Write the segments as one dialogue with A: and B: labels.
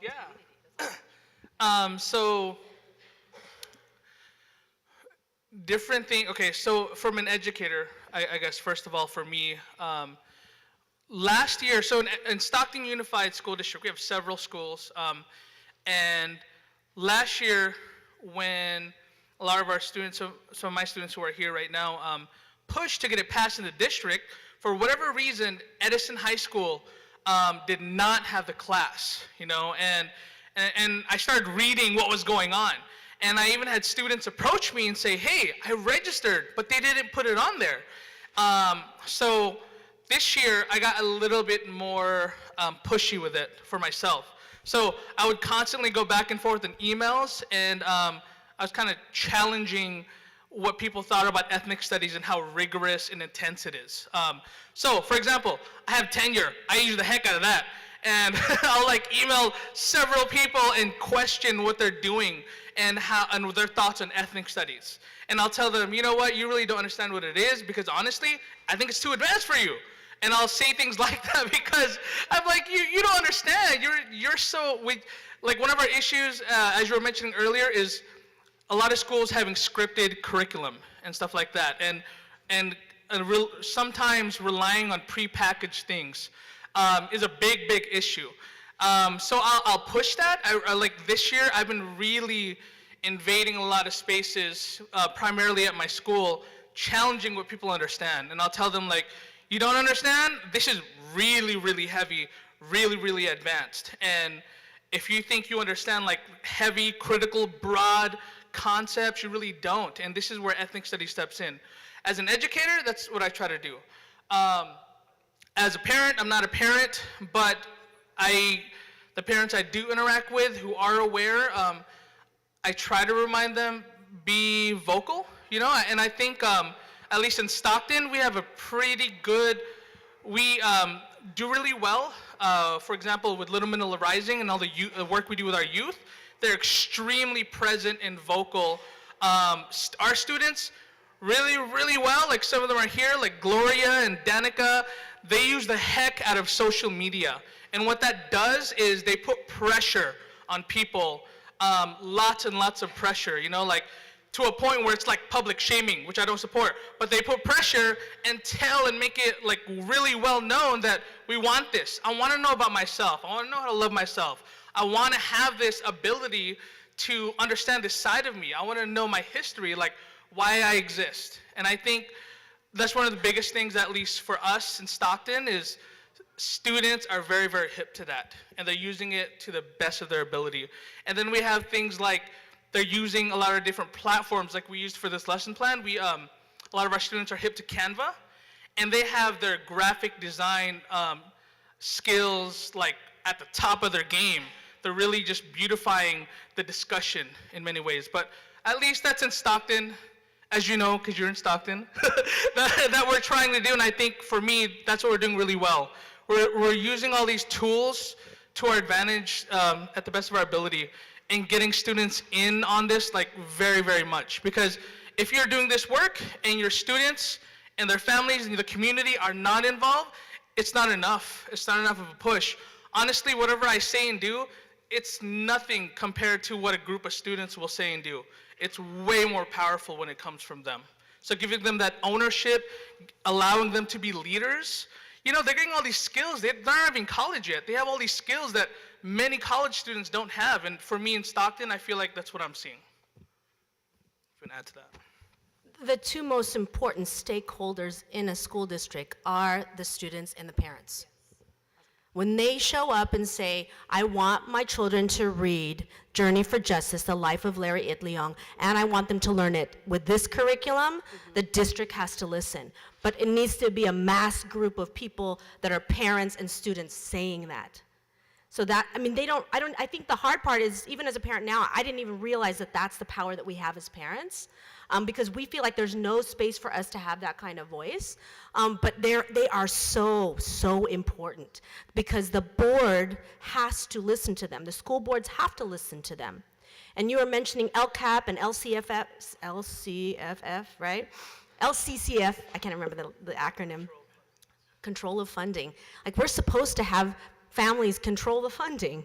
A: Yeah. So different thing. Okay, so from an educator, I guess first of all for me, last year, so in Stockton Unified School District, we have several schools, and last year when a lot of our students, some of my students who are here right now, pushed to get it passed in the district, for whatever reason, Edison High School did not have the class, and I started reading what was going on. And I even had students approach me and say, hey, I registered, but they didn't put it on there. So this year, I got a little bit more pushy with it for myself. So I would constantly go back and forth in emails, and I was kind of challenging what people thought about ethnic studies and how rigorous and intense it is. So, for example, I have tenure. I use the heck out of that. And I'll email several people and question what they're doing and their thoughts on ethnic studies. And I'll tell them, you know what, you really don't understand what it is, because honestly, I think it's too advanced for you. And I'll say things like that because I'm like, you don't understand. You're so, one of our issues, as you were mentioning earlier, is a lot of schools having scripted curriculum and stuff like that, and sometimes relying on prepackaged things is a big issue. So I'll push that. This year, I've been really invading a lot of spaces, primarily at my school, challenging what people understand. And I'll tell them, you don't understand? This is really heavy, really advanced. And if you think you understand heavy, critical, broad concepts, you really don't. And this is where ethnic studies steps in. As an educator, that's what I try to do. As a parent, I'm not a parent, but the parents I do interact with who are aware, I try to remind them, be vocal, and I think, at least in Stockton, we have a pretty good, we do really well, for example, with Little Manila Rising and all the work we do with our youth. They're extremely present and vocal. Our students, really well, some of them are here, Gloria and Danica, they use the heck out of social media. And what that does is they put pressure on people, lots and lots of pressure, to a point where it's public shaming, which I don't support. But they put pressure and tell and make it really well known that we want this. I want to know about myself. I want to know how to love myself. I want to have this ability to understand this side of me. I want to know my history, why I exist. And I think that's one of the biggest things, at least for us in Stockton, is students are very hip to that, and they're using it to the best of their ability. And then we have things they're using a lot of different platforms we used for this lesson plan. A lot of our students are hip to Canva, and they have their graphic design skills at the top of their game. They're really just beautifying the discussion in many ways. But at least that's in Stockton, as you know, because you're in Stockton, that we're trying to do. And I think for me, that's what we're doing really well. We're using all these tools to our advantage at the best of our ability, and getting students in on this very much. Because if you're doing this work and your students and their families and the community are not involved, it's not enough. It's not enough of a push. Honestly, whatever I say and do, it's nothing compared to what a group of students will say and do. It's way more powerful when it comes from them. So giving them that ownership, allowing them to be leaders. They're getting all these skills. They're not even in college yet. They have all these skills that many college students don't have. And for me in Stockton, I feel like that's what I'm seeing. If you can add to that.
B: The two most important stakeholders in a school district are the students and the parents. When they show up and say, I want my children to read Journey for Justice, The Life of Larry Itliong, and I want them to learn it with this curriculum, the district has to listen. But it needs to be a mass group of people that are parents and students saying that. So that, I think the hard part is, even as a parent now, I didn't even realize that that's the power that we have as parents, because we feel like there's no space for us to have that kind of voice. But they are so important, because the board has to listen to them. The school boards have to listen to them. And you were mentioning LCAP and LCFF, right? LCCF, I can't remember the acronym. Control of funding. We're supposed to have families control the funding.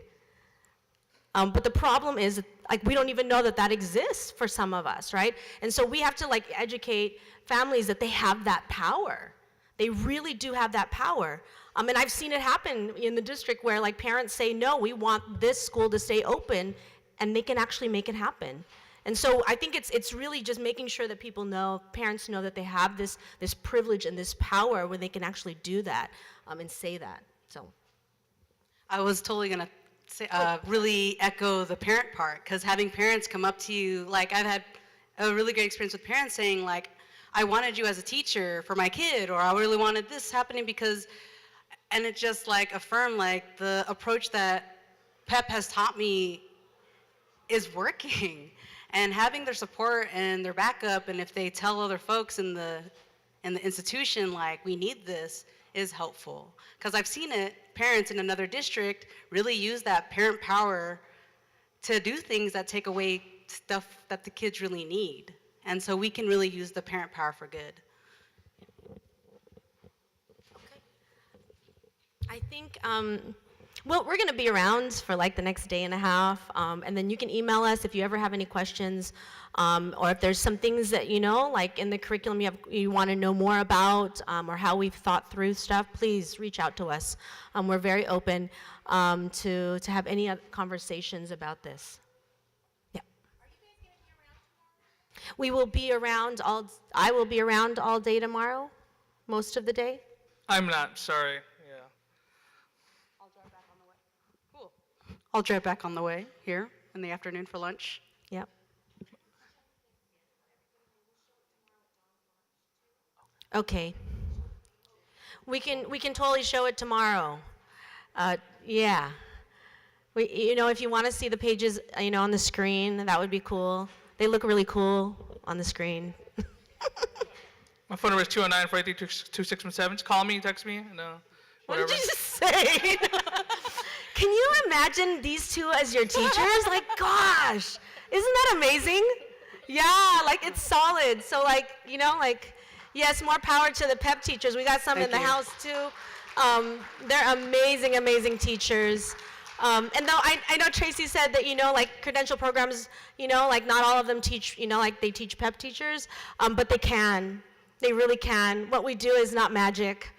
B: But the problem is, like, we don't even know that that exists for some of us, right? And so we have to, like, educate families that they have that power. They really do have that power. And I've seen it happen in the district where, like, parents say, no, we want this school to stay open, and they can actually make it happen. And so I think it's really just making sure that people know, parents know that they have this privilege and this power where they can actually do that and say that. So
C: I was totally gonna say, really echo the parent part, because having parents come up to you, like I've had a really great experience with parents saying, like, I wanted you as a teacher for my kid, or I really wanted this happening because, and it just like affirmed, like, the approach that PEP has taught me is working. And having their support and their backup, and if they tell other folks in the institution, like, we need this, is helpful. Because I've seen it, parents in another district really use that parent power to do things that take away stuff that the kids really need. And so we can really use the parent power for good.
B: I think, well, we're going to be around for like the next day and a half, and then you can email us if you ever have any questions, or if there's some things that, you know, like in the curriculum you want to know more about, or how we've thought through stuff, please reach out to us. We're very open to have any other conversations about this. Yeah. Are you guys going to be around tomorrow? We will be around I will be around all day tomorrow, most of the day.
A: I'm not, sorry. Yeah.
C: I'll drive back on the way here in the afternoon for lunch.
B: Yep. Okay. We can totally show it tomorrow. Yeah. You know, if you want to see the pages, you know, on the screen, that would be cool. They look really cool on the screen.
A: My phone number is 209-483-2617. Just call me, text me, and
B: What
A: whatever.
B: did you just say? Can you imagine these two as your teachers? Like, gosh, isn't that amazing? Yeah, like, it's solid. So, like, you know, like, yes, more power to the PEP teachers. We got some in the house, too. They're amazing, amazing teachers. And though I know Tracy said that, you know, like, credential programs, you know, like, not all of them teach, you know, like, they teach PEP teachers, but they can. They really can. What we do is not magic.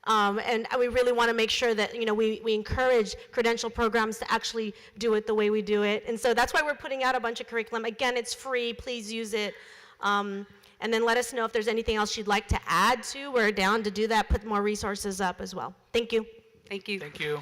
B: And we really want to make sure that, you know, we encourage credential programs to actually do it the way we do it. And so that's why we're putting out a bunch of curriculum. Again, it's free. Please use it. And then let us know if there's anything else you'd like to add to. We're down to do that, put more resources up as well. Thank you.
C: Thank you.
A: Thank you.